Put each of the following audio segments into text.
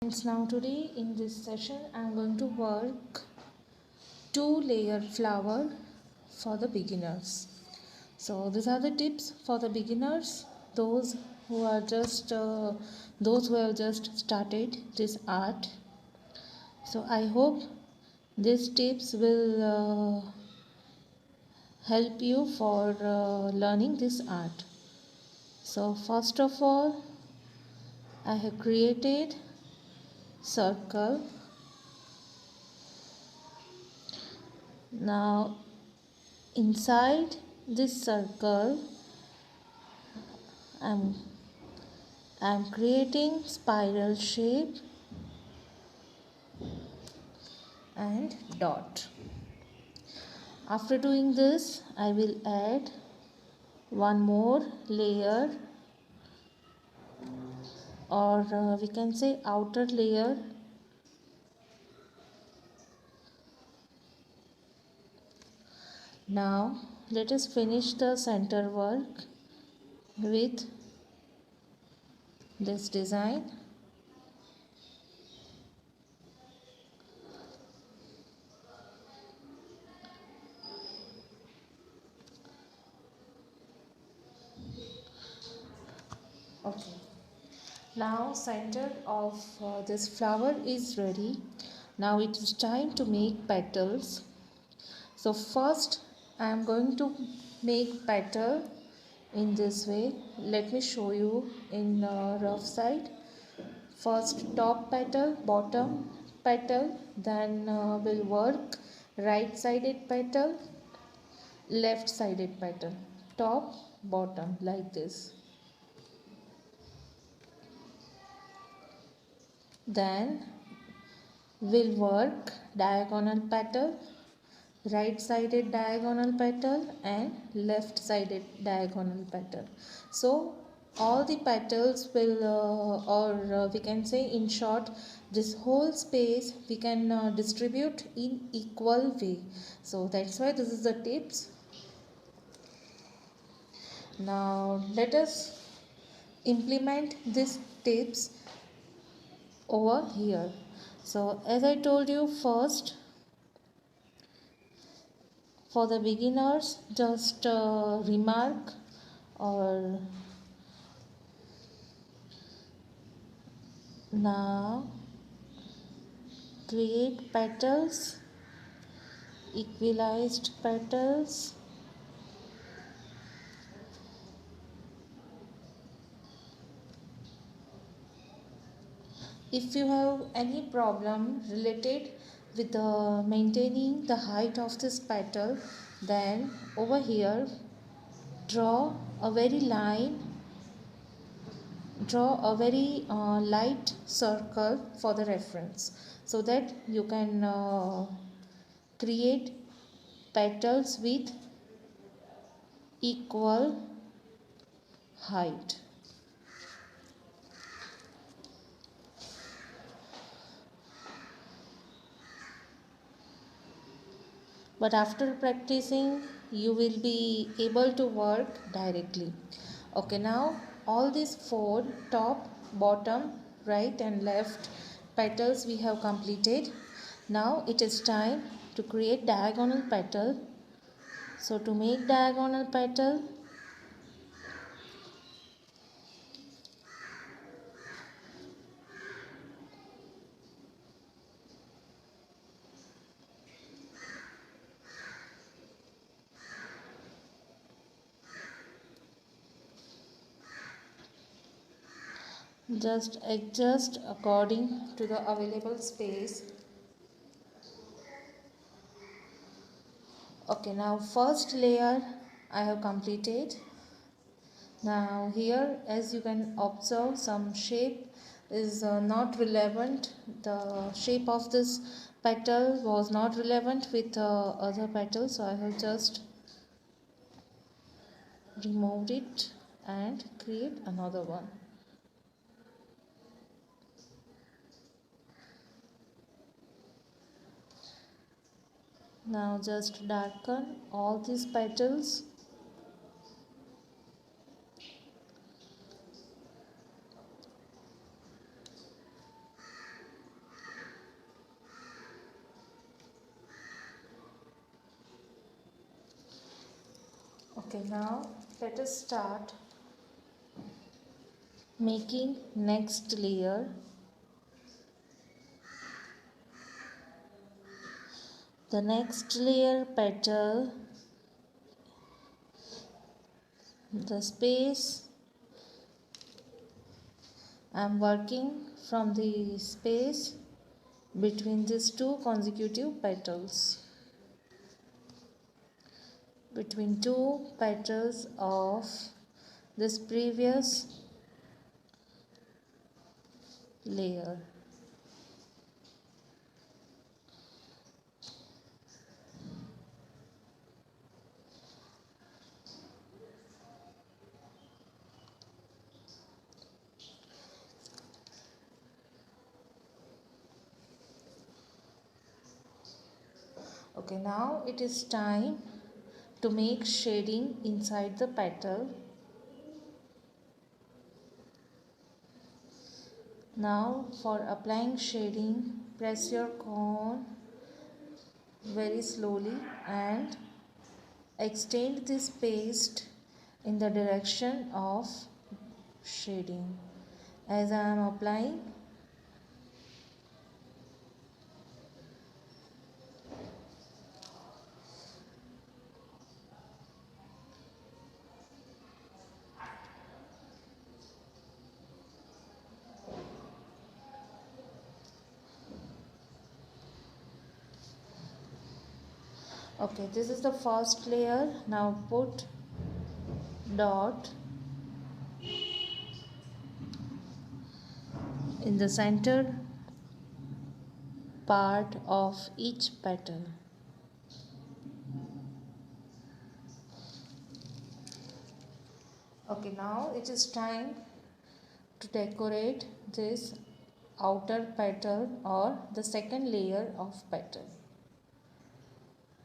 Now today in this session I am going to work two-layer flower for the beginners. So these are the tips for the beginners, those who are just those who have just started this art. So I hope these tips will help you for learning this art. So first of all, I have created circle. Now inside this circle I'm creating spiral shape and dot. After doing this I will add one more layer, or we can say outer layer. Now let us finish the center work with this design. Okay, now center of this flower is ready. Now it is time to make petals. So first I am going to make petal in this way. Let me show you in rough side. First top petal, bottom petal, then we'll work right sided petal, left sided petal, top, bottom, like this. Then we'll work diagonal petal, right sided diagonal petal and left sided diagonal petal. So all the petals will we can say in short, this whole space we can distribute in equal way. So that's why this is the tips. Now let us implement these tips over here. So as I told you, first for the beginners, just remark or now create petals, equalized petals. If you have any problem related with maintaining the height of this petal, then over here draw a very light circle for the reference, so that you can create petals with equal height. But after practicing you will be able to work directly. Okay, now all these four, top, bottom, right and left petals we have completed. Now it is time to create diagonal petal. So to make diagonal petal, just adjust according to the available space. Okay, now first layer I have completed. Now here, as you can observe, some shape is not relevant. The shape of this petal was not relevant with other petals, so I have just removed it and create another one. Now just darken all these petals. Okay, now let us start making next layer. The next layer petal, the space, I am working from the space between these two consecutive petals, between two petals of this previous layer. Okay, now it is time to make shading inside the petal. Now for applying shading, press your cone very slowly and extend this paste in the direction of shading. As I am applying, okay, this is the first layer. Now put dot in the center part of each petal. Okay, now it is time to decorate this outer petal or the second layer of petal.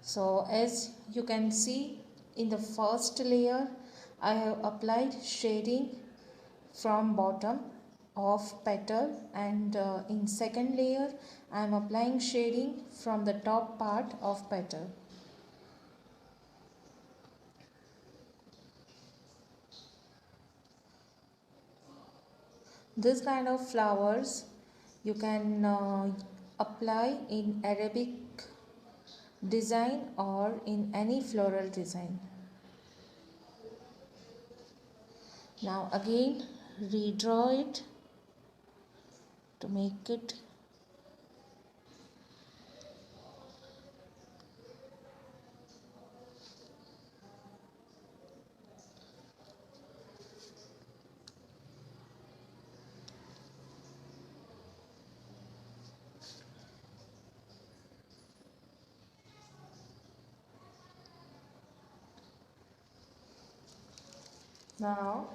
So as you can see, in the first layer I have applied shading from bottom of petal, and in second layer I am applying shading from the top part of petal. This kind of flowers you can apply in Arabic design or in any floral design. Now again redraw it to make it now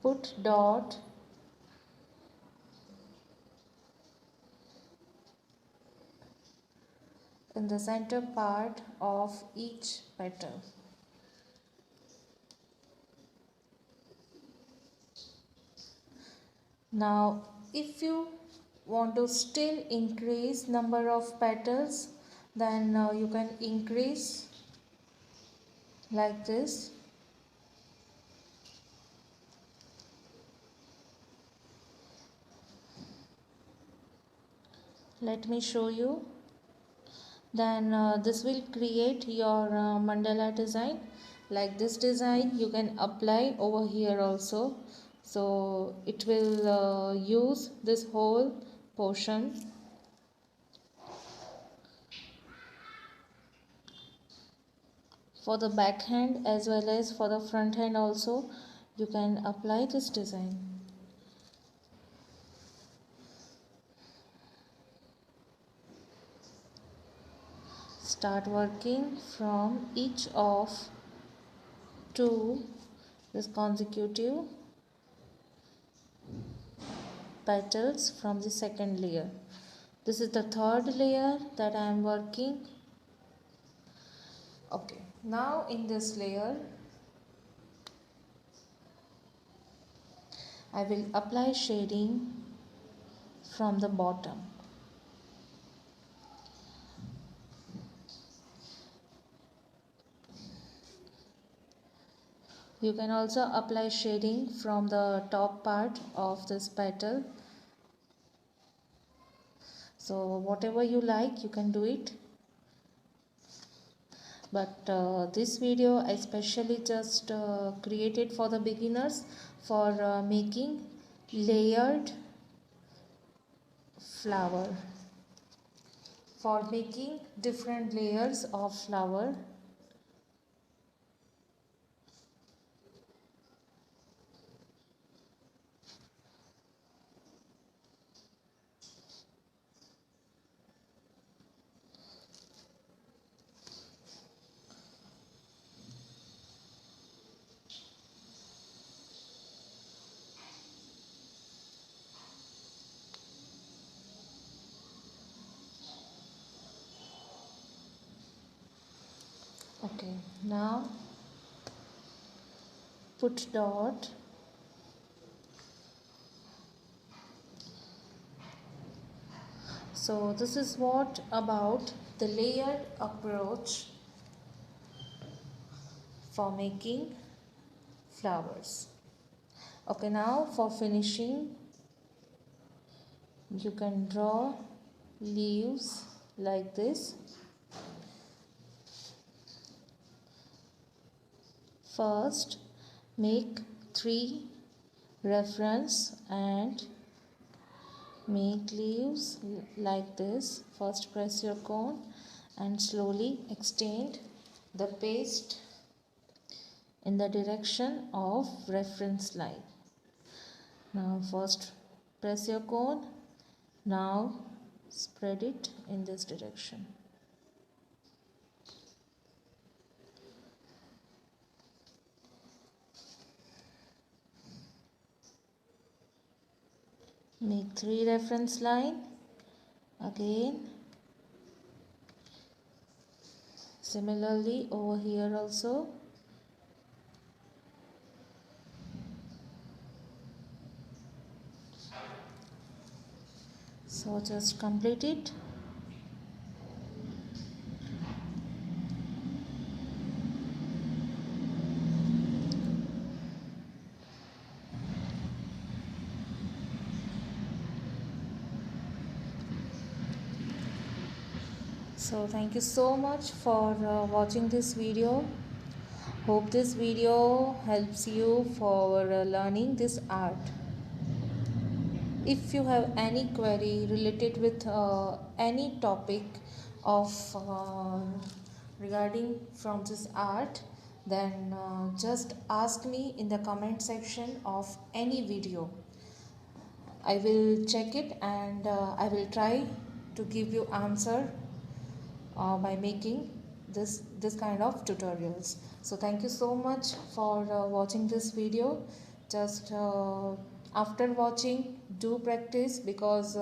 put dot in the center part of each petal. Now if you want to still increase number of petals, then you can increase like this. Let me show you. Then this will create your mandala design. Like this design you can apply over here also, so it will use this whole portion. For the back hand as well as for the front hand also you can apply this design. Start working from each of two this consecutive petals from the second layer. This is the third layer that I am working. Okay, now in this layer I will apply shading from the bottom. You can also apply shading from the top part of this petal. So whatever you like, you can do it. But this video I specially just created for the beginners for making layered flower, for making different layers of flower. Okay, now put dot. So this is what about the layered approach for making flowers. Okay, now for finishing, you can draw leaves like this. First, make 3 reference and make leaves like this. First, press your cone and slowly extend the paste in the direction of reference line. Now first press your cone, now spread it in this direction. Make 3 reference line again. Similarly over here also. So just complete it. So thank you so much for watching this video. Hope this video helps you for learning this art. If you have any query related with any topic of regarding from this art, then just ask me in the comment section of any video. I will check it and I will try to give you answer by making this kind of tutorials. So thank you so much for watching this video. Just after watching, do practice, because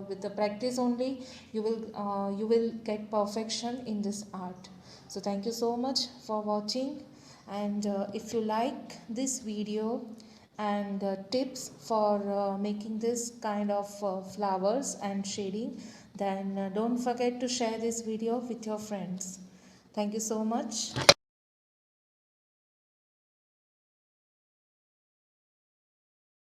with the practice only you will get perfection in this art. So thank you so much for watching, and if you like this video and tips for making this kind of flowers and shading, then don't forget to share this video with your friends. Thank you so much.